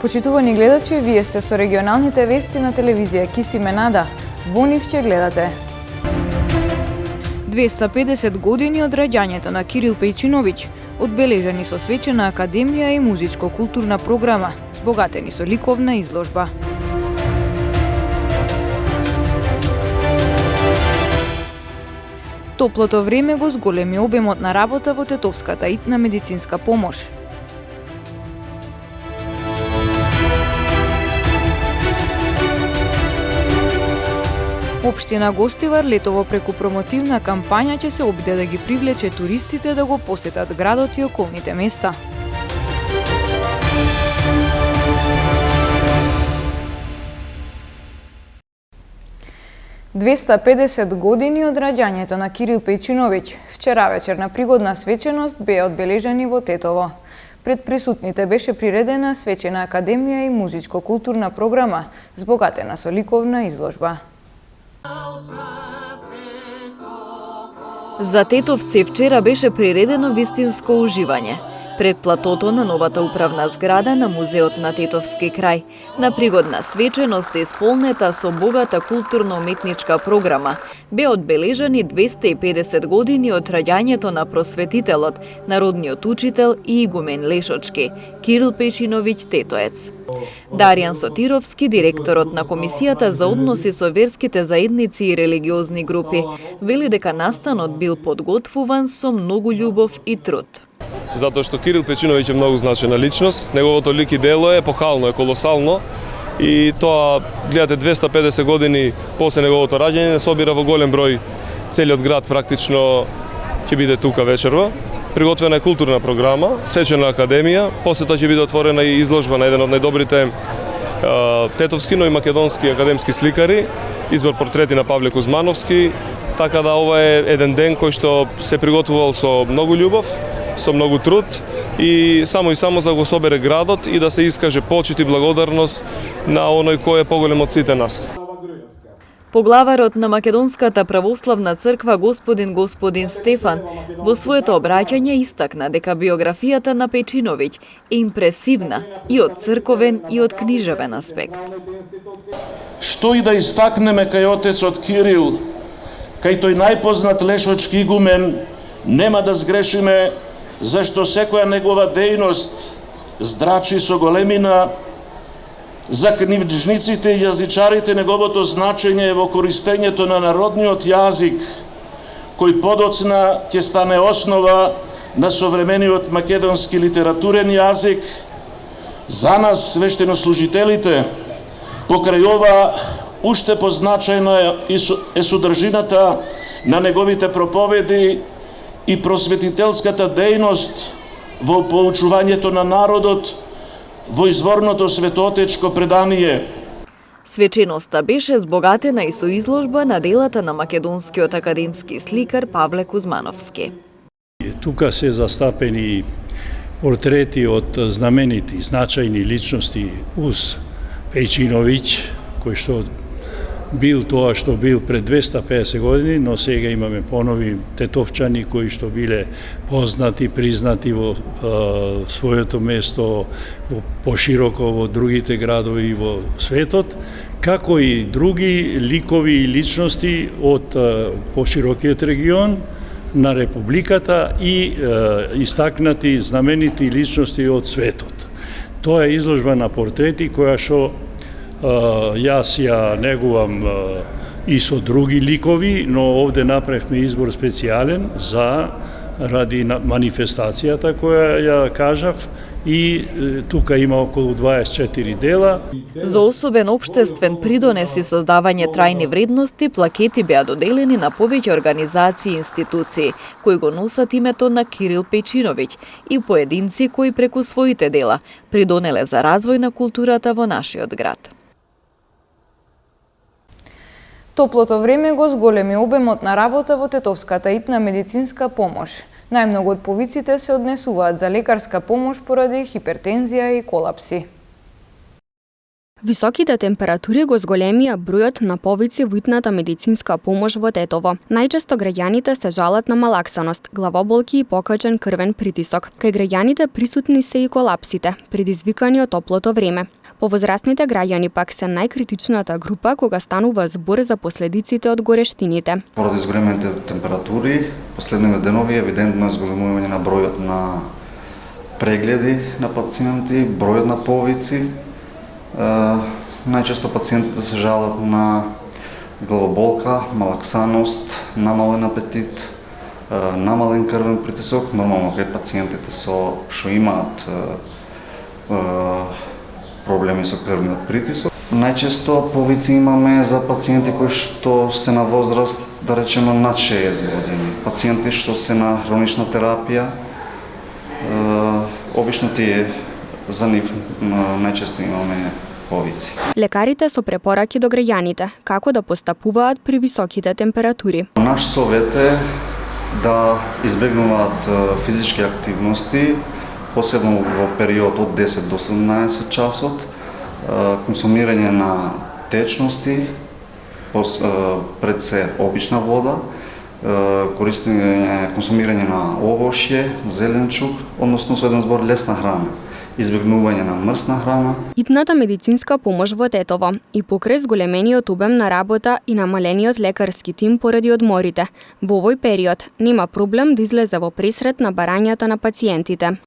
Почитувани гледачи, вие сте со регионалните вести на телевизија Киси Менада. Во нив ќе гледате 250 години од раѓањето на Кирил Пејчиновиќ, одбележани со свечена академија и музичко-културна програма, збогатени со ликовна изложба. Топлото време го зголеми обемот на работа во тетовската итна медицинска помош. Општина Гостивар летово преку промотивна кампања ќе се обиде да ги привлече туристите да го посетат градот и околните места. «250 години од раѓањето на Кирил Пејчиновиќ. Вчера вечер на пригодна свеченост беа одбележани во Тетово. Пред присутните беше приредена свечена академија и музичко-културна програма, збогатена со ликовна изложба. За тетовци вчера беше приредено вистинско уживање пред платото на новата управна зграда на Музеот на Тетовски крај. На пригодна свеченост исполнета со богата културно-уметничка програма беа одбележани 250 години од раѓањето на просветителот, народниот учител и игумен Лешочки, Кирил Пејчиновиќ Тетоец. Даријан Сотировски, директорот на Комисијата за односи со верските заедници и религиозни групи, вели дека настанот бил подготвуван со многу љубов и труд. Затоа што Кирил Пејчиновиќ е многу значајна личност, неговото лик и дело е епохално, е колосално и тоа, гледате, 250 години после неговото раѓање, собира во голем број целиот град практично ќе биде тука вечерва. Приготвена е културна програма, свечена академија, после тоа ќе биде отворена и изложба на еден од најдобрите тетовски, но и македонски академски сликари, избор портрети на Павле Кузмановски, така да ова е еден ден кој што се приготвувал со многу љубов, со многу труд и само за да го собере градот и да се искаже почит и благодарност на оној кој е поголем од сите нас. Поглаварот на Македонската православна црква господин Стефан во своето обраќање истакна дека биографијата на Пејчиновиќ е импресивна и од црковен и од книжевен аспект. Што и да истакнеме кај отецот Кирил, кај тој најпознат Лешочки игумен, нема да сгрешиме, зашто секоја негова дејност здрачи со големина. За книжниците и јазичарите неговото значење е во користењето на народниот јазик, кој подоцна ќе стане основа на современиот македонски литературен јазик. За нас, свештенослужителите, покрај ова уште позначајна е содржината на неговите проповеди и просветителската дејност во поучувањето на народот во изворното светоотечко предание. Свеченоста беше збогатена и со изложба на делата на македонскиот академски сликар Павле Кузмановски. Тука се застапени портрети од знаменити, значајни личности уз Пејчиновиќ, кој што бил тоа што бил пред 250 години, но сега имаме понови тетовчани кои што биле познати, признати во своето место, пошироко во другите градови во светот, како и други ликови и личности од поширокиот регион на Републиката и истакнати знаменити личности од светот. Тоа е изложба на портрети која што јас ја негувам и со други ликови, но овде направивме избор специјален ради манифестацијата која ја кажав и тука има околу 24 дела. За особен општествен придонес и создавање трајни вредности, плакети беа доделени на повеќе организации и институции кои го носат името на Кирил Пејчиновиќ и поединци кои преку своите дела придонеле за развој на културата во нашиот град. Топлото време го зголеми обемот на работа во тетовската итна медицинска помош. Најмногу од повиците се однесуваат за лекарска помош поради хипертензија и колапси. Високите температури го зголемија бројот на повици во итната медицинска помош во Тетово. Најчесто граѓаните се жалат на малаксаност, главоболки и покачен крвен притисок. Кај граѓаните присутни се и колапсите, предизвикани од топлото време. Повозрастните граѓани пак се најкритичната група кога станува збор за последиците од горештините. Поради зголемените температури, последниве денови евидентно е зголемување на бројот на прегледи на пациенти, бројот на повици. Најчесто пациентите се жалат на главоболка, малаксаност, намален апетит, намален крвен притисок. Нормално кај пациентите што имаат проблеми со крвниот притисок. Најчесто повици имаме за пациенти кои што се на возраст, да речеме, над 60 години. Пациенти што се на хронична терапија, обично тие за нив најчесто имаме повици. Лекарите со препораки до граѓаните како да постапуваат при високите температури. Наш совет е да избегнуваат физички активности, посебно во период од 10 до 17 часот, консумирање на течности, пред се обична вода, консумирање на овошје, зеленчук, односно со еден збор лесна храна, избегнување на мрсна храна. Итната медицинска помош во Тетово и покрај зголемениот обем на работа и намалениот лекарски тим поради одморите, во овој период нема проблем да излезе во пресрет на барањата на пациентите.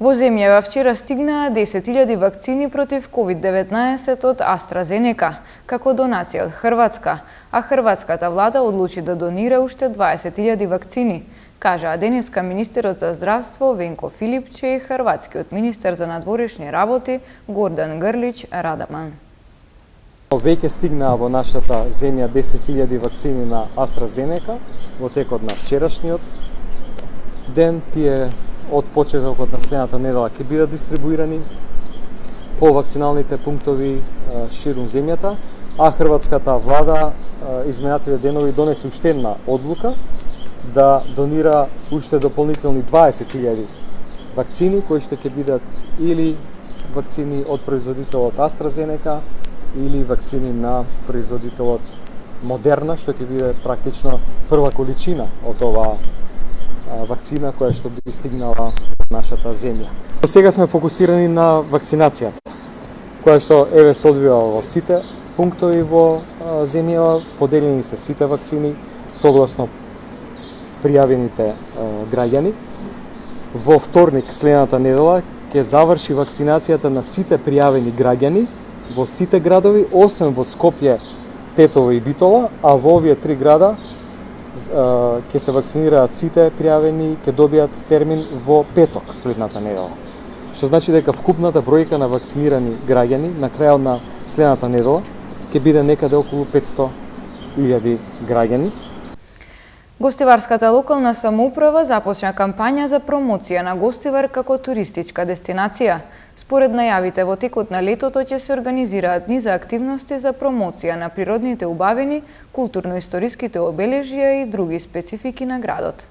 Во земјава вчера стигнаа 10.000 вакцини против COVID-19 од AstraZeneca, како донација од Хрватска, а хрватската влада одлучи да донира уште 20.000 вакцини, кажаа денеска министерот за здравство Венко Филипче и хрватскиот министер за надворешни работи Гордан Грлич Радаман. Веќе стигнаа во нашата земја 10.000 вакцини на AstraZeneca во текот на вчерашниот ден. Тие од почетокот на следната недела ќе бидат дистрибуирани по вакциналните пунктови ширум земјата, а хрватската влада изминативе денови донесе уште една одлука да донира уште дополнителни 20.000 вакцини кои што ќе бидат или вакцини од производителот AstraZeneca или вакцини на производителот Модерна, што ќе биде практично прва количина од оваа вакцина која што би стигнала во нашата земја. До сега сме фокусирани на вакцинацијата, која што еве се одвива во сите пунктови во земјава, поделени се сите вакцини согласно пријавените граѓани. Во вторник следната недела ќе заврши вакцинацијата на сите пријавени граѓани во сите градови, освен во Скопје, Тетово и Битола, а во овие три града ќе се вакцинираат сите пријавени, ќе добијат термин во петок следната недела. Што значи дека вкупната бројка на вакцинирани граѓани на крајот на следната недела ќе биде некаде околу 500.000 граѓани. Гостиварската локална самоуправа започна кампања за промоција на Гостивар како туристичка дестинација. Според најавите, во текот на летото ќе се организираат низ активности за промоција на природните убавини, културно-историските обележја и други специфики на градот.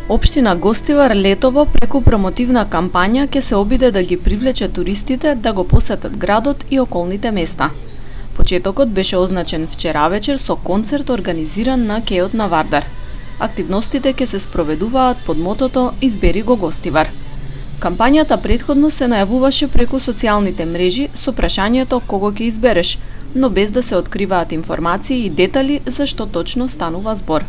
Општина Гостивар летово преку промотивна кампања ќе се обиде да ги привлече туристите да го посетат градот и околните места. Почетокот беше означен вчера вечер со концерт организиран на кејот на Вардар. Активностите ќе се спроведуваат под мотото Избери го Гостивар. Кампањата претходно се најавуваше преку социјалните мрежи со прашањето кого ќе избереш, но без да се откриваат информации и детали за што точно станува збор.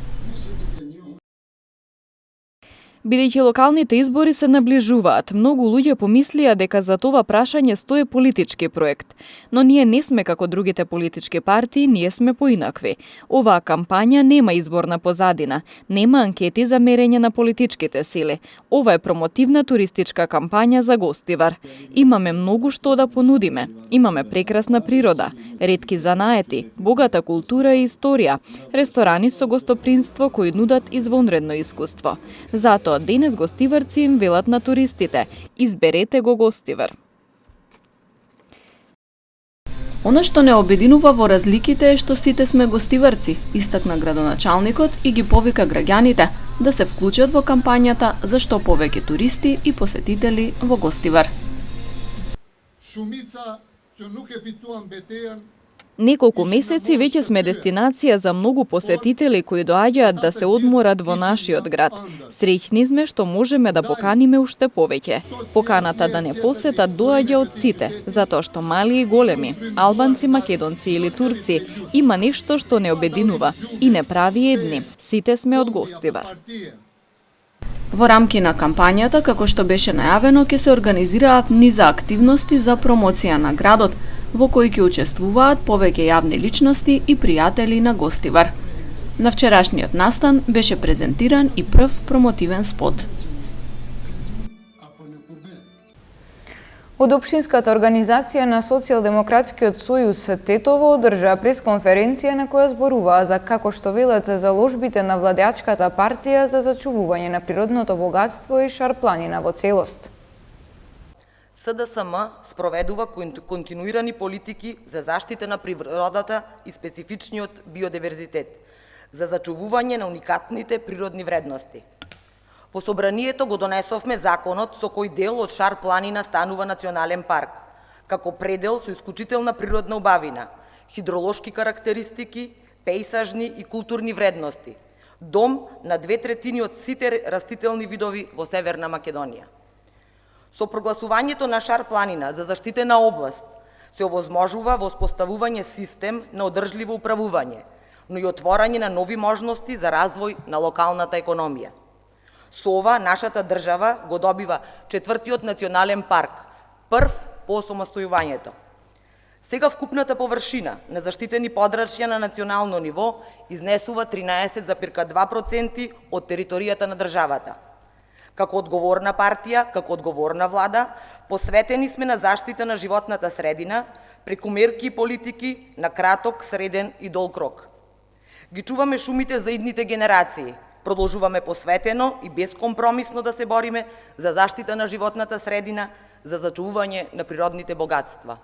Бидејќи локалните избори се наближуваат, многу луѓе помислија дека за това прашање стои политички проект. Но ние не сме како другите политички партии, ние сме поинакви. Оваа кампања нема изборна позадина, нема анкети за мерење на политичките сили. Ова е промотивна туристичка кампања за Гостивар. Имаме многу што да понудиме. Имаме прекрасна природа, ретки занаети, богата култура и историја, ресторани со гостопримство кои нудат извонредно искуство. Затоа денес гостиварци им велат на туристите: изберете го Гостивар. Она што не обединува во разликите е што сите сме гостиварци, истакна градоначалникот и ги повика граѓаните да се вклучат во кампањата за што повеќе туристи и посетители во Гостивар. шумица што нуќе фитуан бетеан. Неколку месеци веќе сме дестинација за многу посетители кои доаѓаат да се одморат во нашиот град. Среќни сме што можеме да поканиме уште повеќе. Поканата да не посетат доаѓа од сите, затоа што мали и големи, албанци, македонци или турци, има нешто што не обединува и не прави едни. Сите сме од Гостивар. Во рамки на кампањата, како што беше најавено, ќе се организираат низа активности за промоција на градот, во кои ќе учествуваат повеќе јавни личности и пријатели на Гостивар. На вчерашниот настан беше презентиран и прв промотивен спот. Од Општинската организација на Социјалдемократскиот сојуз Тетово одржа пресконференција на која зборуваа за како што велат заложбите на владеачката партија за зачувување на природното богатство и шарпланина во целост. СДСМ спроведува континуирани политики за заштита на природата и специфичниот биодиверзитет, за зачувување на уникатните природни вредности. По собранието го донесовме законот со кој дел од Шар планина станува национален парк, како предел со исклучителна природна убавина, хидролошки карактеристики, пејсажни и културни вредности, дом на 2/3 од сите растителни видови во Северна Македонија. Со прогласувањето на Шар планина за заштитена област се овозможува воспоставување систем на одржливо управување, но и отворање на нови можности за развој на локалната економија. Со ова, нашата држава го добива 4-тиот национален парк, прв по осамостојувањето. Сега вкупната површина на заштитени подрачја на национално ниво изнесува 13,2% од територијата на државата. Како одговорна партија, како одговорна влада, посветени сме на заштита на животната средина, преку мерки и политики на краток, среден и долг рок. Ги чуваме шумите за идните генерации, продолжуваме посветено и безкомпромисно да се бориме за заштита на животната средина, за зачувување на природните богатства.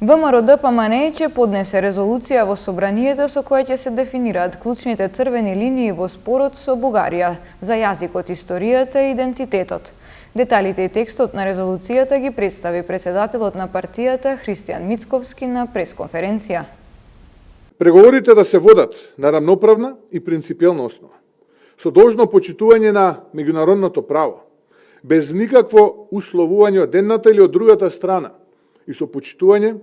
ВМРО-ДПМНЕ ќе поднесе резолуција во собранието со која ќе се дефинираат клучните црвени линии во спорот со Бугарија за јазикот, историјата и идентитетот. Деталите и текстот на резолуцијата ги представи председателот на партијата Христијан Мицковски на пресконференција. Преговорите да се водат на рамноправна и принципиелна основа, со должно почитување на меѓународното право, без никакво условување од едната или од другата страна и со почитување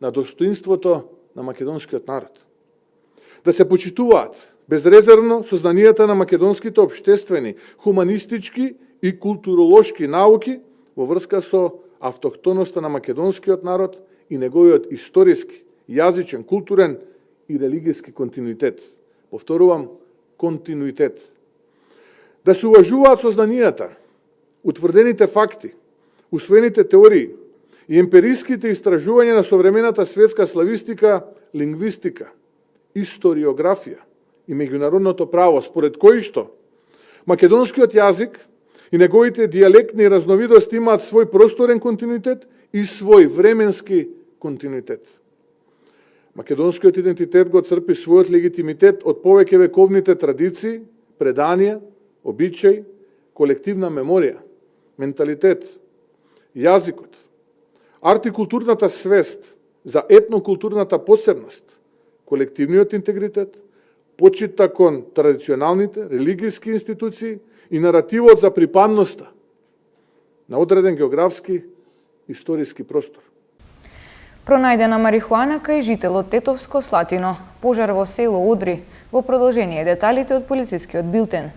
на достоинството на македонскиот народ. Да се почитуваат безрезервно сознанијата на македонските општествени, хуманистички и културолошки науки во врска со автохтоноста на македонскиот народ и неговиот историски, јазичен, културен и религијски континуитет. Повторувам, континуитет. Да се уважуваат сознанијата, утврдените факти, усвоените теории и емпириските истражувања на современата светска славистика, лингвистика, историографија и меѓународното право, според кои што македонскиот јазик и неговите дијалектни разновидности имаат свој просторен континуитет и свој временски континуитет. Македонскиот идентитет го црпи својот легитимитет од повеќе вековните традиции, преданија, обичаи, колективна меморија, менталитет, јазикот, артикултурната свест за етнокултурната посебност, колективниот интегритет, почита кон традиционалните религијски институции и наративот за припадноста на одреден географски историски простор. Пронајдена марихуана кај жител од Тетовско Слатино, пожар во село Одри, во продолжение деталите од полицискиот билтен.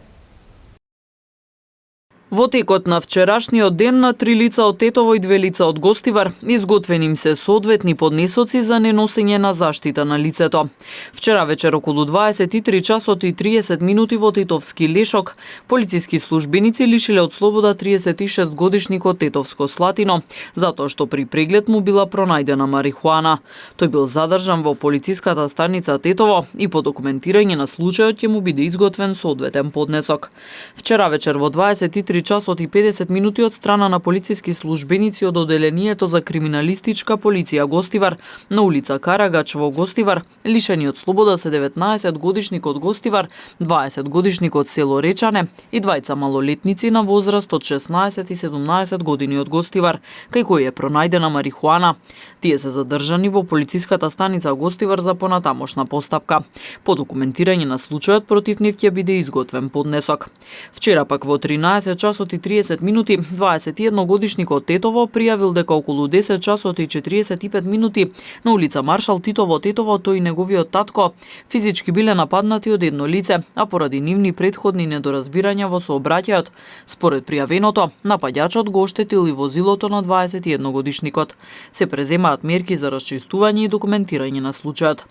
Во текот на вчерашниот ден на 3 лица од Тетово и 2 лица од Гостивар изготвени им се соодветни поднесоци за неносење на заштита на лицето. Вчера вечер околу 23 часот и 30 минути во Тетовски Лешок, полициски службеници лишиле од слобода 36 годишникот Тетовско Слатино, затоа што при преглед му била пронајдена марихуана. Тој бил задржан во полициската станица Тетово и по документирање на случајот ќе му биде изготвен соодветен поднесок. Вчера вечер во 23 часот и 50 минути од страна на полициски службеници од Оделението за криминалистичка полиција Гостивар на улица Карагач во Гостивар, лишени од слобода се 19 годишник од Гостивар, 20 годишник од село Речане и двајца малолетници на возраст од 16 и 17 години од Гостивар, кај кои е пронајдена марихуана. Тие се задржани во полициската станица Гостивар за понатамошна постапка. По документирање на случајот против нив ќе биде изготвен поднесок. Вчера пак во 13 часот и 30 минути 21 годишник од Тетово пријавил дека околу 10 часот и 45 минути на улица Маршал Тито во Тетово тој и неговиот татко физички биле нападнати од едно лице, а поради нивни претходни недоразбирања во сообраќајот, според пријавеното, напаѓачот го оштетил и возилото на 21 годишникот. Се преземаат мерки за расчистување и документирање на случајот.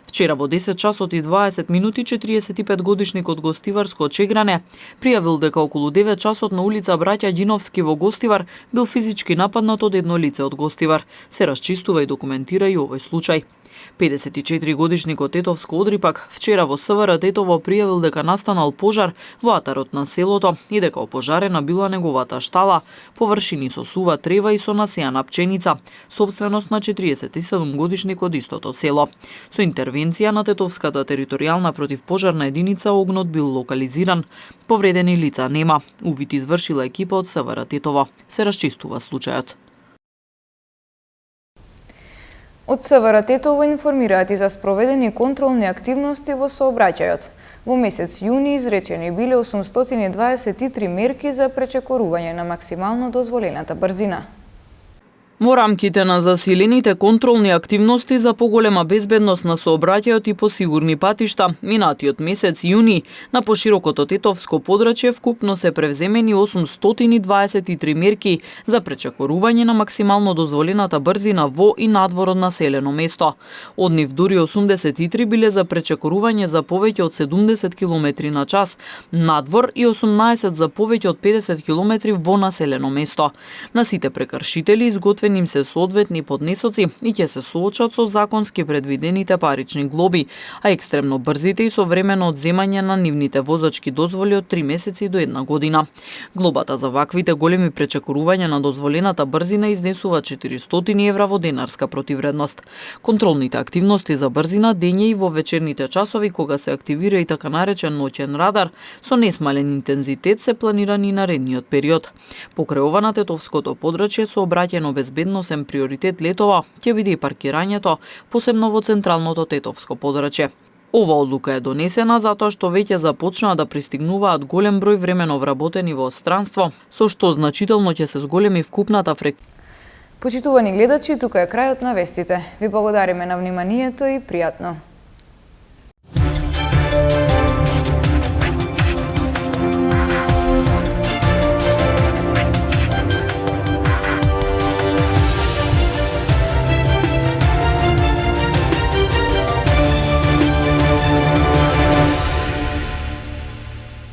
Вчера во 10 часот и 20 минути 45 годишник од Гостиварско Чегране пријавил дека околу 9 часот на улица Браќа Ѓиновски во Гостивар бил физички нападнат од едно лице од Гостивар. Се расчистува и документира и овој случај. 54 годишник од Тетовско Одрипак вчера во СВР Тетово пријавил дека настанал пожар во атарот на селото и дека опожарена била неговата штала, површини со сува трева и со насејана пченица, сопственост на 47 годишник од истото село. Со интервенција на Тетовската територијална противпожарна единица огнот бил локализиран, повредени лица нема. Увид извршила екипа од СВР Тетово. Се расчистува случајот. Од СВР Тетово информираат и за спроведени контролни активности во сообраќајот. Во месец јуни изречени биле 823 мерки за пречекорување на максимално дозволената брзина. Во рамките на засилените контролни активности за поголема безбедност на сообраќајот и посигурни патишта, минатиот месец јуни на поширокото тетовско подрачје вкупно се превземени 823 мерки за пречекорување на максимално дозволената брзина во и надвор од населено место. Од нив дури 83 биле за пречекорување за повеќе од 70 км на час, надвор и 18 за повеќе од 50 км во населено место. На сите прекршители изготвени им се соодветни поднесоци и ќе се соочат со законски предвидените парични глоби, а екстремно брзите и современо одземање на нивните возачки дозволи од 3 месеци до 1 година. Глобата за ваквите големи пречекорувања на дозволената брзина изнесува 400 евра во денарска противредност. Контролните активности за брзина дење и во вечерните часови кога се активира и така наречен ноќен радар со несмален интензитет се планирани наредниот период. Покрај ова на тетовското подрачје сообраќајно безбедносен приоритет летова ќе биде и паркирањето, посебно во централното тетовско подрачје. Ова одлука е донесена затоа што веќе започнаа да пристигнуваат голем број времено вработени во странство, со што значително ќе се зголеми вкупната Почитувани гледачи, тука е крајот на вестите. Ви благодариме на вниманието и пријатно.